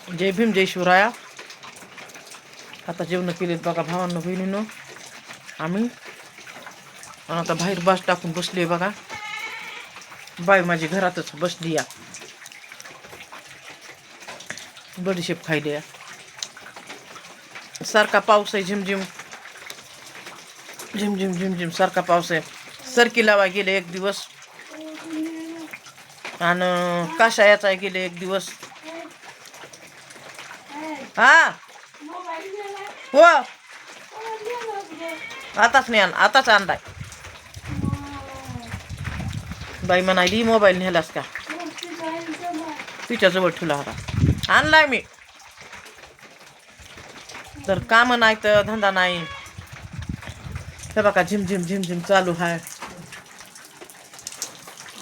जय भीम जय शिवराया. आता जेवण केलेत बघा भावांनो बहिणींनो आम्ही. आता बाहेर बास टाकून बसली बघा. बाई माझी घरातच बसली या. बडीशेप खायली या. सारखा पाऊस आहे झिमझिम झिमझिम झिमझिम सारखा पाऊस आहे. सरकी लावा गेले एक दिवस आणि काशायाचा गेले एक दिवस. हा हो आताच नाही आताच आणलाय. बाई म्हणाली मोबाईल नेलास का. तिच्याजवळ ठेवला होता. आणलाय मी. तर काम नाही तर धंदा नाही. हे बघा झिमझिम झिमझिम चालू आहे.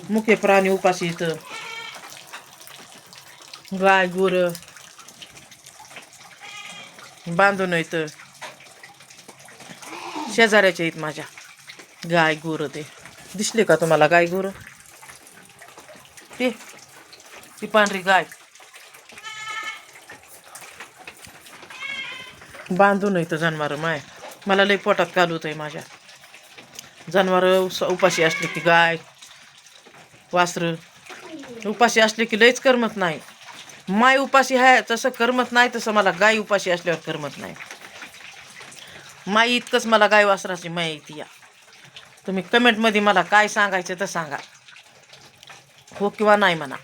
मुके प्राणी उपाशी इथं. गाय गुर बांधून येतं. शेजाऱ्याच्या आहेत माझ्या गाय गुर. ते दिसले का तुम्हाला गाय गुर. ती पांढरी गाय बांधून येतं जनावर. माय मला लई पोटात कालवत आहे माझ्या. जनावर उपाशी असले की गाय वासर उपाशी असले की लईच करमत नाही. माय उपाशी आहे तसं करमत नाही, तसं मला गाय उपाशी असल्यावर करमत नाही. माई इतकंच मला गाय वासराची माय येते या. तुम्ही कमेंटमध्ये मला काय सांगायचं तर सांगा, हो किंवा नाही म्हणा.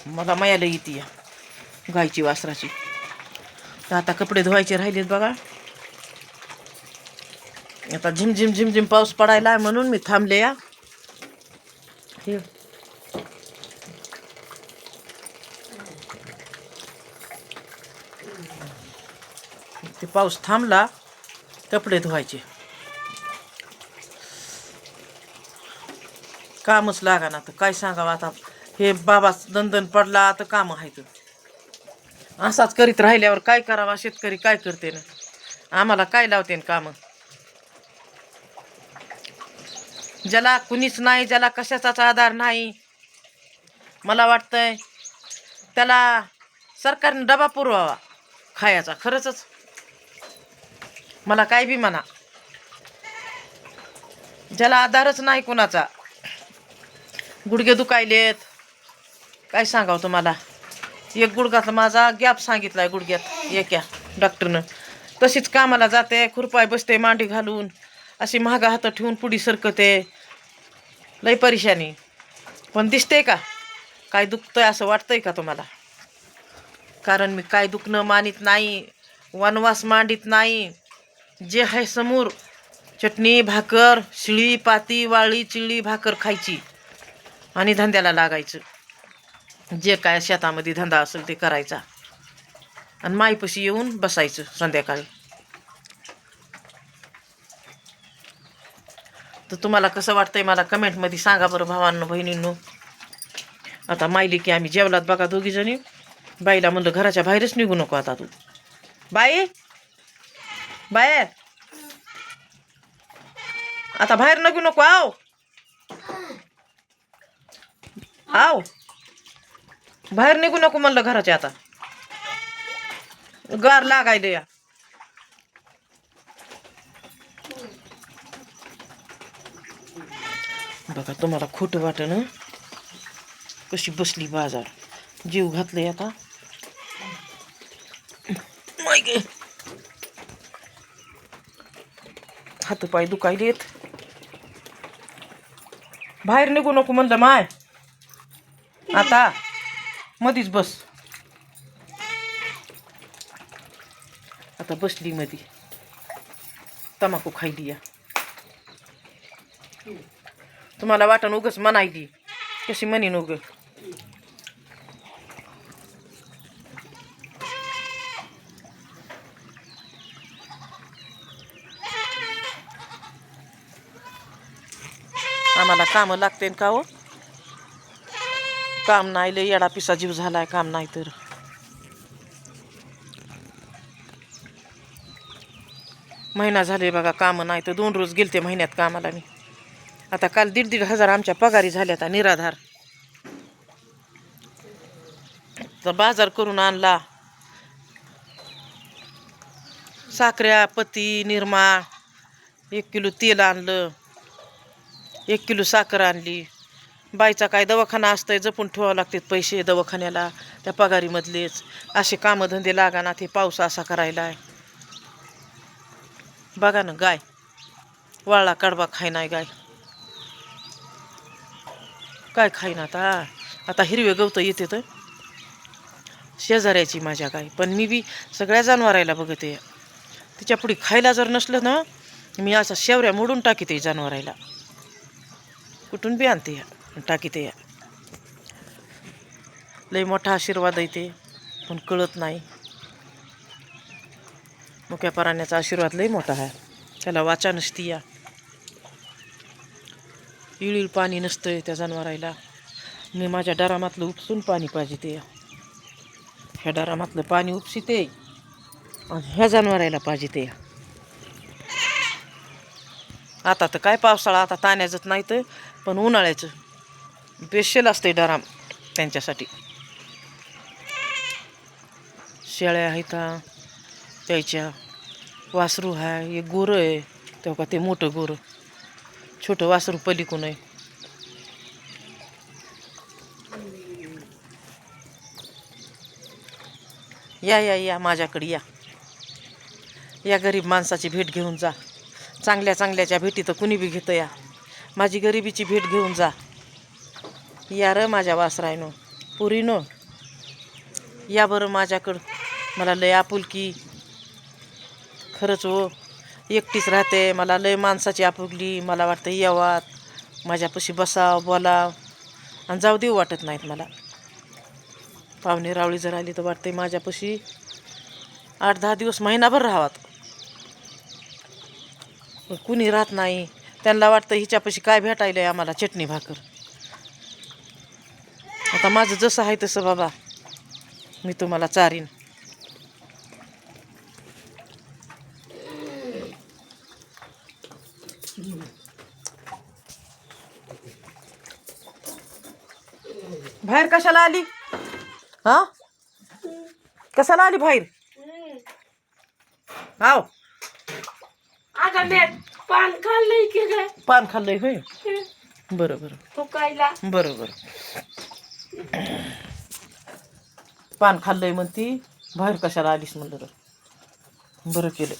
मला मायाला येते या गायची वासराची. तर आता कपडे धुवायचे राहिलेत बघा. आता झिमझिम झिमझिम पाऊस पडायला आहे म्हणून मी थांबले या. ते पाऊस थांबला कपडे धुवायचे. कामच लागा ना तर काय सांगावं आता. हे बाबा दणदण पडला तर काम आहेत. असाच करीत राहिल्यावर काय करावा. शेतकरी काय करते ना. आम्हाला काय लावते काम. ज्याला कुणीच नाही, ज्याला कशाचाच आधार नाही, मला वाटतंय त्याला सरकारने डबा पुरवावा खायचा. खरंच मला काय बी म्हणा. ज्याला आधारच नाही कुणाचा. गुडघे दुखायलेत काय सांगावं तुम्हाला. एक गुडघातला माझा गॅप सांगितलाय गुडघ्यात एका डॉक्टरनं. तशीच कामाला जाते, खुरपाय बसते मांडी घालून, अशी महागा हात ठेवून पुढी सरकते. लई परेशानी. पण दिसते का काय दुखतंय असं वाटतंय का तुम्हाला. कारण मी काय दुखणं मानित नाही, वनवास मांडित नाही. जे आहे समोर चटणी भाकर शिळी पाती वाळी चिळी भाकर खायची आणि धंद्याला लागायचं. जे काय शेतामध्ये धंदा असेल ते करायचा आणि माईपाशी येऊन बसायचं संध्याकाळी. तर तुम्हाला कसं वाटतंय मला कमेंटमध्ये सांगा बरं भावांनो बहिणींनो. आता मायली की आम्ही जेवलात बघा दोघी जणी. बाईला म्हणलं घराच्या बाहेरच निघू नको आता तू. बाई बाहेर आता बाहेर निघू नको. आव आव बाहेर निघू नको म्हणलं घराच्या. आता गार लागायला या. बघा तुम्हाला खोटं वाटन कशी बसली बाजार. जीव घातलंय आता. हातपाय दुखायलेत. बाहेर निघू नको म्हणलं माय. आता मधीच बस. आता बसली मधी तमाखू खायली या. तुम्हाला वाटण उगच म्हणायली कशी म्हणीन उग. आम्हाला काम लागते का हो. काम नाही लय येडा पिसा जीव झालाय. काम नाही तर महिना झाले बघा काम नाही तर 2 रोज गेलते महिन्यात कामाला मी. आता काल 1,500 आमच्या पगारी झाल्या आता निराधार. तर बाजार करून आणला. साखऱ्या, पत्ती, निरमा, 1 किलो तेल आणलं, 1 किलो साखर आणली. बाईचा काय दवाखाना असतंय, जपून ठेवावं लागतात पैसे दवाखान्याला, त्या पगारीमधलेच. असे कामधंदे लागाना, ते पाऊस असा करायलाय. बघा ना, गाय वाळला कडबा खाय नाही गाय. काय खाईन आता. आता हिरवे गवत येते तर शेजाऱ्याची माझ्या गाय, पण मी बी सगळ्या जनावरायला बघते. तिच्या पुढे खायला जर नसलं ना, मी असा शेवऱ्या मोडून टाकीते जनावरायला. कुठून बी आणते टाकीते या. लय मोठा आशीर्वाद आहे ते, पण कळत नाही. मुक्या पराण्याचा आशीर्वाद लय मोठा आहे, त्याला वाचा नसती या. इळीळ पाणी नसतंय त्या जनावरायला. मी माझ्या डरामातलं उपसून पाणी पाहिजे ते. ह्या डरामातलं पाणी उपसिते आणि ह्या जनावरायला पाहिजे ते. आता तर काय पावसाळा, आता ताण्याचंच नाही तर, पण उन्हाळ्याचं स्पेशल असते डराम त्यांच्यासाठी. शेळ्या आहेत त्याच्या, वासरू आहे, एक गोरं आहे तेव्हा का ते मोठं गोरं, छोटं वासरू पलिकून आहे. या या या माझ्याकडे या. या गरीब माणसाची भेट घेऊन जा. चांगल्या चांगल्याच्या भेटी तर कुणी बी घेतं या. माझी गरिबीची भेट घेऊन जा. या र माझ्या वासरायनो, पुरीनो, या बरं माझ्याकडं. मला लय आपुलकी, खरंच हो. एकटीच राहते, मला लय माणसाची आपुलकी. मला वाटतं यावात माझ्यापाशी बसाव, बोलाव आणि जाऊ देऊ वाटत नाहीत मला. पाहुणे रावळी जर आली तर वाटते माझ्यापाशी 8-10 दिवस, महिनाभर राहावात. पण कुणी राहत नाही. त्यांना वाटतं हिच्यापाशी काय भेटायलंय आम्हाला, चटणी भाकर. आता माझं जसं आहे तसं बाबा मी तुम्हाला चारीन. बाहेर कशाला आली हा? कशाला आली बाहेर? हाव अगं मी पान खाल्लंय की ग. पान खाल्लंय होय. बरं बरं फुकायला. बरं बरं. पान खाल्लंय म्हणती, बाहेर कशाला आलीस म्हणलं. तर बरं केलं.